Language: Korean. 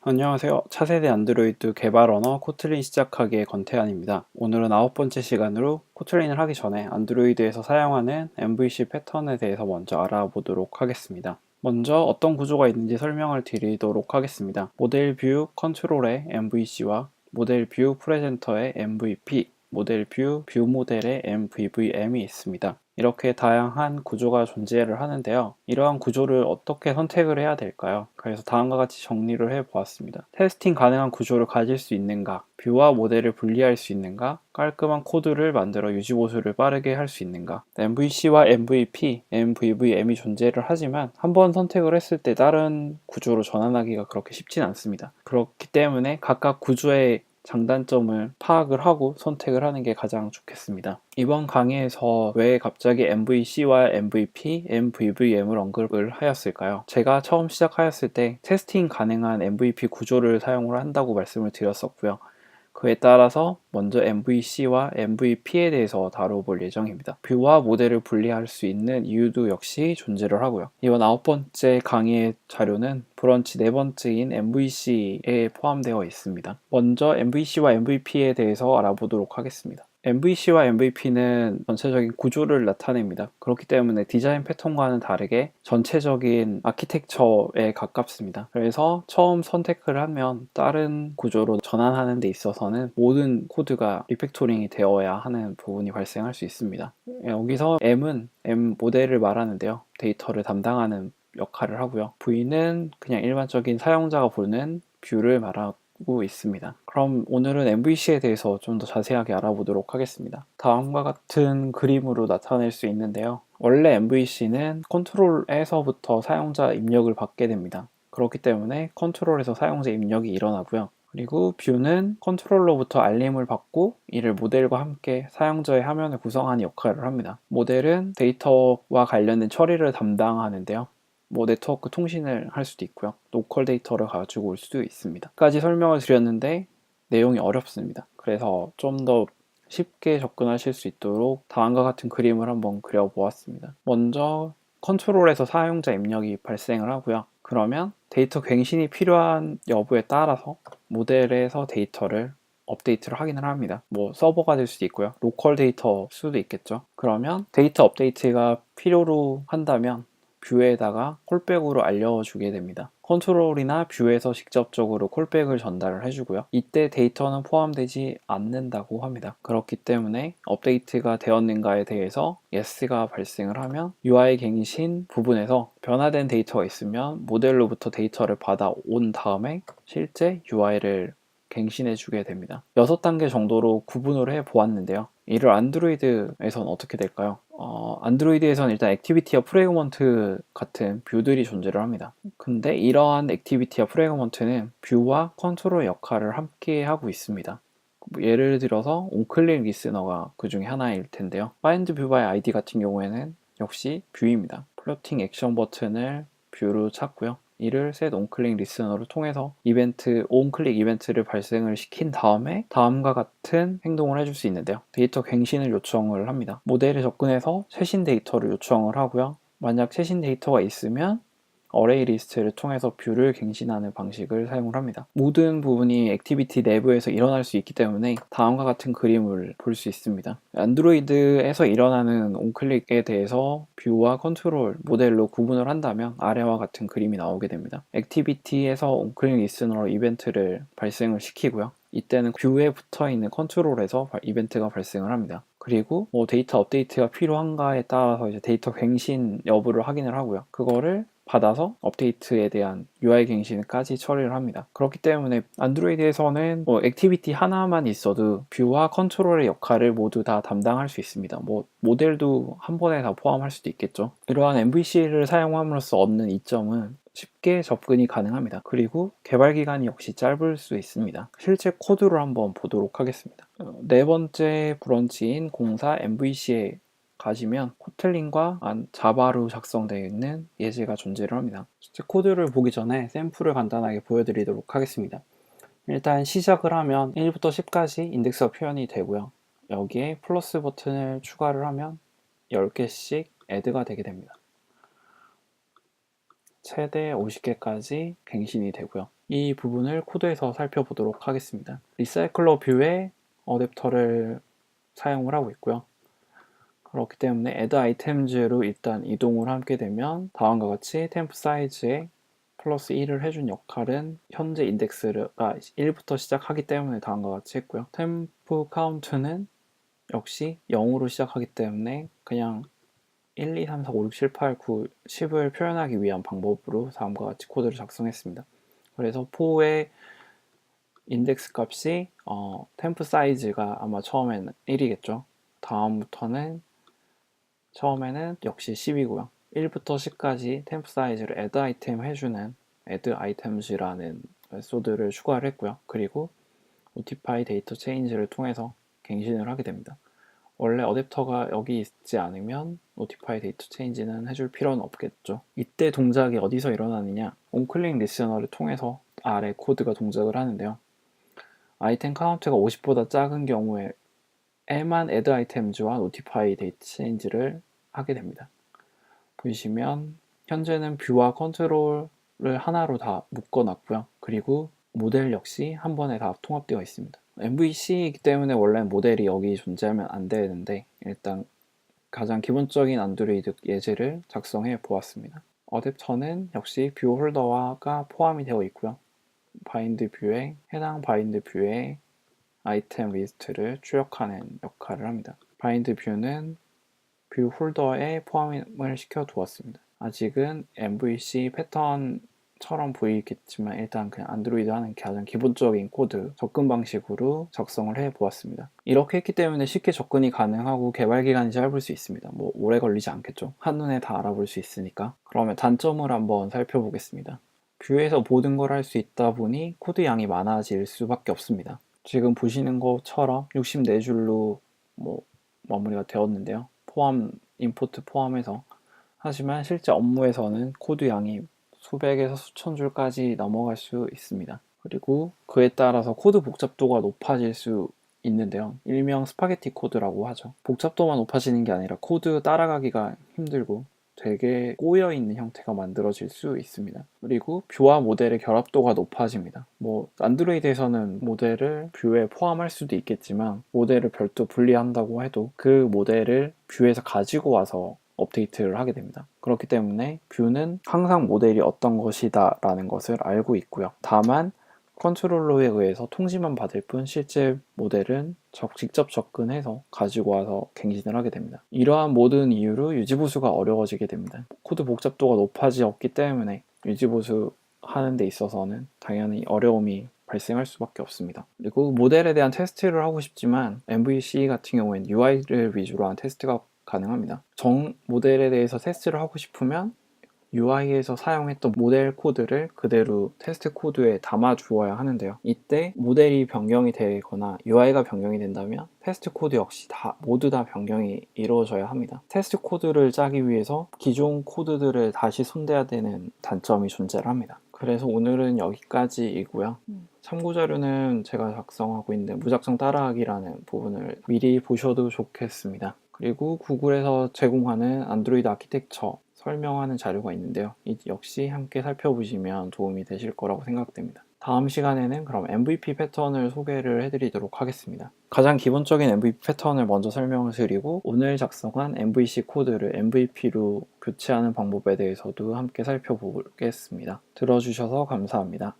안녕하세요. 차세대 안드로이드 개발 언어 코틀린 시작하기의 권태환입니다. 오늘은 9번째 시간으로 코틀린을 하기 전에 안드로이드에서 사용하는 MVC 패턴에 대해서 먼저 알아보도록 하겠습니다. 먼저 어떤 구조가 있는지 설명을 드리도록 하겠습니다. 모델 뷰 컨트롤의 MVC와 모델 뷰 프레젠터의 MVP, 모델 뷰 모델의 MVVM이 있습니다. 이렇게 다양한 구조가 존재를 하는데요. 이러한 구조를 어떻게 선택을 해야 될까요? 그래서 다음과 같이 정리를 해보았습니다. 테스팅 가능한 구조를 가질 수 있는가? 뷰와 모델을 분리할 수 있는가? 깔끔한 코드를 만들어 유지보수를 빠르게 할 수 있는가? MVC와 MVP, MVVM이 존재를 하지만 한번 선택을 했을 때 다른 구조로 전환하기가 그렇게 쉽진 않습니다. 그렇기 때문에 각각 구조의 장단점을 파악을 하고 선택을 하는 게 가장 좋겠습니다. 이번 강의에서 왜 갑자기 MVC와 MVP, MVVM을 언급을 하였을까요? 제가 처음 시작하였을 때 테스팅 가능한 MVP 구조를 사용을 한다고 말씀을 드렸었고요. 그에 따라서 먼저 MVC와 MVP에 대해서 다뤄볼 예정입니다. 뷰와 모델을 분리할 수 있는 이유도 역시 존재를 하고요. 이번 9번째 강의의 자료는 브런치 4번째인 MVC에 포함되어 있습니다. 먼저 MVC와 MVP에 대해서 알아보도록 하겠습니다. MVC와 MVP는 전체적인 구조를 나타냅니다. 그렇기 때문에 디자인 패턴과는 다르게 전체적인 아키텍처에 가깝습니다. 그래서 처음 선택을 하면 다른 구조로 전환하는 데 있어서는 모든 코드가 리팩토링이 되어야 하는 부분이 발생할 수 있습니다. 여기서 M은 M 모델을 말하는데요. 데이터를 담당하는 역할을 하고요. V는 그냥 일반적인 사용자가 보는 뷰를 말하고 있습니다. 그럼 오늘은 MVC에 대해서 좀 더 자세하게 알아보도록 하겠습니다. 다음과 같은 그림으로 나타낼 수 있는데요. 원래 MVC는 컨트롤에서부터 사용자 입력을 받게 됩니다. 그렇기 때문에 컨트롤에서 사용자 입력이 일어나고요. 그리고 뷰는 컨트롤러부터 알림을 받고 이를 모델과 함께 사용자의 화면을 구성하는 역할을 합니다. 모델은 데이터와 관련된 처리를 담당하는데요. 네트워크 통신을 할 수도 있고요. 로컬 데이터를 가지고 올 수도 있습니다. 까지 설명을 드렸는데 내용이 어렵습니다. 그래서 좀 더 쉽게 접근하실 수 있도록 다음과 같은 그림을 한번 그려보았습니다. 먼저 컨트롤에서 사용자 입력이 발생을 하고요. 그러면 데이터 갱신이 필요한 여부에 따라서 모델에서 데이터를 업데이트를 확인을 합니다. 서버가 될 수도 있고요. 로컬 데이터 수도 있겠죠. 그러면 데이터 업데이트가 필요로 한다면 뷰에다가 콜백으로 알려주게 됩니다. 컨트롤이나 뷰에서 직접적으로 콜백을 전달을 해주고요. 이때 데이터는 포함되지 않는다고 합니다. 그렇기 때문에 업데이트가 되었는가에 대해서 yes가 발생을 하면 UI 갱신 부분에서 변화된 데이터가 있으면 모델로부터 데이터를 받아온 다음에 실제 UI를 갱신해 주게 됩니다. 6단계 정도로 구분을 해 보았는데요. 이를 안드로이드에서는 어떻게 될까요? 안드로이드에서는 일단 액티비티와 프래그먼트 같은 뷰들이 존재를 합니다. 근데 이러한 액티비티와 프래그먼트는 뷰와 컨트롤 역할을 함께 하고 있습니다. 예를 들어서 온클릭 리스너가 그 중에 하나일 텐데요. find view by id 같은 경우에는 역시 뷰입니다. 플로팅 액션 버튼을 뷰로 찾고요. 이를 set onClick listener를 통해서 onClick 이벤트를 발생을 시킨 다음에 다음과 같은 행동을 해줄 수 있는데요. 데이터 갱신을 요청을 합니다. 모델에 접근해서 최신 데이터를 요청을 하고요. 만약 최신 데이터가 있으면 어레이 리스트를 통해서 뷰를 갱신하는 방식을 사용을 합니다. 모든 부분이 액티비티 내부에서 일어날 수 있기 때문에 다음과 같은 그림을 볼 수 있습니다. 안드로이드에서 일어나는 온클릭에 대해서 뷰와 컨트롤 모델로 구분을 한다면 아래와 같은 그림이 나오게 됩니다. 액티비티에서 온클릭 리스너로 이벤트를 발생을 시키고요. 이때는 뷰에 붙어있는 컨트롤에서 이벤트가 발생을 합니다. 그리고 데이터 업데이트가 필요한가에 따라서 이제 데이터 갱신 여부를 확인을 하고요. 그거를 받아서 업데이트에 대한 UI 갱신까지 처리를 합니다. 그렇기 때문에 안드로이드에서는 액티비티 하나만 있어도 뷰와 컨트롤의 역할을 모두 다 담당할 수 있습니다. 모델도 한 번에 다 포함할 수도 있겠죠. 이러한 MVC를 사용함으로써 얻는 이점은 쉽게 접근이 가능합니다. 그리고 개발 기간이 역시 짧을 수 있습니다. 실제 코드를 한번 보도록 하겠습니다. 네 번째 브런치인 공사 MVC에 가시면 코틀린과 자바로 작성되어 있는 예제가 존재를 합니다. 실제 코드를 보기 전에 샘플을 간단하게 보여드리도록 하겠습니다. 일단 시작을 하면 1부터 10까지 인덱스가 표현이 되고요. 여기에 플러스 버튼을 추가를 하면 10개씩 애드가 되게 됩니다. 최대 50개까지 갱신이 되고요. 이 부분을 코드에서 살펴보도록 하겠습니다. 리사이클러 뷰에 어댑터를 사용을 하고 있고요. 그렇기 때문에 add items로 일단 이동을 하게 되면 다음과 같이 템프 사이즈에 플러스 1을 해준 역할은 현재 인덱스가 1부터 시작하기 때문에 다음과 같이 했고요. 템프 카운트는 역시 0으로 시작하기 때문에 그냥 1, 2, 3, 4, 5, 6, 7, 8, 9, 10을 표현하기 위한 방법으로 다음과 같이 코드를 작성했습니다. 그래서 4의 인덱스 값이 템프 사이즈가 아마 처음에는 1이겠죠. 다음부터는 처음에는 역시 10이고요. 1부터 10까지 템프 사이즈를 add item 해주는 add items라는 메소드를 추가를 했고요. 그리고 notify data change를 통해서 갱신을 하게 됩니다. 원래 어댑터가 여기 있지 않으면 notify data change는 해줄 필요는 없겠죠. 이때 동작이 어디서 일어나느냐, onClick listener를 통해서 아래 코드가 동작을 하는데요. 아이템 카운트가 50보다 작은 경우에만 add items와 notify data change를 하게 됩니다. 보시면 현재는 뷰와 컨트롤을 하나로 다 묶어놨고요. 그리고 모델 역시 한 번에 다 통합되어 있습니다. MVC이기 때문에 원래 모델이 여기 존재하면 안 되는데 일단 가장 기본적인 안드로이드 예제를 작성해 보았습니다. 어댑터는 역시 뷰 홀더가 포함이 되어 있고요. 바인드 뷰에 해당 바인드 뷰에 아이템 리스트를 출력하는 역할을 합니다. 바인드 뷰는 뷰 홀더에 포함을 시켜 두었습니다. 아직은 MVC 패턴처럼 보이겠지만 일단 그냥 안드로이드 하는 가장 기본적인 코드 접근 방식으로 작성을 해 보았습니다. 이렇게 했기 때문에 쉽게 접근이 가능하고 개발 기간이 짧을 수 있습니다. 뭐 오래 걸리지 않겠죠. 한눈에 다 알아볼 수 있으니까. 그러면 단점을 한번 살펴보겠습니다. 뷰에서 모든 걸 할 수 있다 보니 코드 양이 많아질 수밖에 없습니다. 지금 보시는 것처럼 64줄로 마무리가 되었는데요. 임포트 포함해서. 하지만 실제 업무에서는 코드 양이 수백에서 수천 줄까지 넘어갈 수 있습니다. 그리고 그에 따라서 코드 복잡도가 높아질 수 있는데요. 일명 스파게티 코드라고 하죠. 복잡도만 높아지는 게 아니라 코드 따라가기가 힘들고 되게 꼬여있는 형태가 만들어질 수 있습니다. 그리고 뷰와 모델의 결합도가 높아집니다. 안드로이드에서는 모델을 뷰에 포함할 수도 있겠지만 모델을 별도 분리한다고 해도 그 모델을 뷰에서 가지고 와서 업데이트를 하게 됩니다. 그렇기 때문에 뷰는 항상 모델이 어떤 것이다 라는 것을 알고 있고요. 다만 컨트롤러에 의해서 통지만 받을 뿐 실제 모델은 직접 접근해서 가지고 와서 갱신을 하게 됩니다. 이러한 모든 이유로 유지보수가 어려워지게 됩니다. 코드 복잡도가 높아졌기 때문에 유지보수 하는 데 있어서는 당연히 어려움이 발생할 수밖에 없습니다. 그리고 모델에 대한 테스트를 하고 싶지만 MVC 같은 경우에는 UI를 위주로 한 테스트가 가능합니다. 정 모델에 대해서 테스트를 하고 싶으면 UI에서 사용했던 모델 코드를 그대로 테스트 코드에 담아 주어야 하는데요. 이때 모델이 변경이 되거나 UI가 변경이 된다면 테스트 코드 역시 모두 다 변경이 이루어져야 합니다. 테스트 코드를 짜기 위해서 기존 코드들을 다시 손대야 되는 단점이 존재를 합니다. 그래서 오늘은 여기까지이고요. 참고 자료는 제가 작성하고 있는 무작정 따라하기라는 부분을 미리 보셔도 좋겠습니다. 그리고 구글에서 제공하는 안드로이드 아키텍처 설명하는 자료가 있는데요. 역시 함께 살펴보시면 도움이 되실 거라고 생각됩니다. 다음 시간에는 그럼 MVP 패턴을 소개를 해드리도록 하겠습니다. 가장 기본적인 MVP 패턴을 먼저 설명을 드리고 오늘 작성한 MVC 코드를 MVP로 교체하는 방법에 대해서도 함께 살펴보겠습니다. 들어주셔서 감사합니다.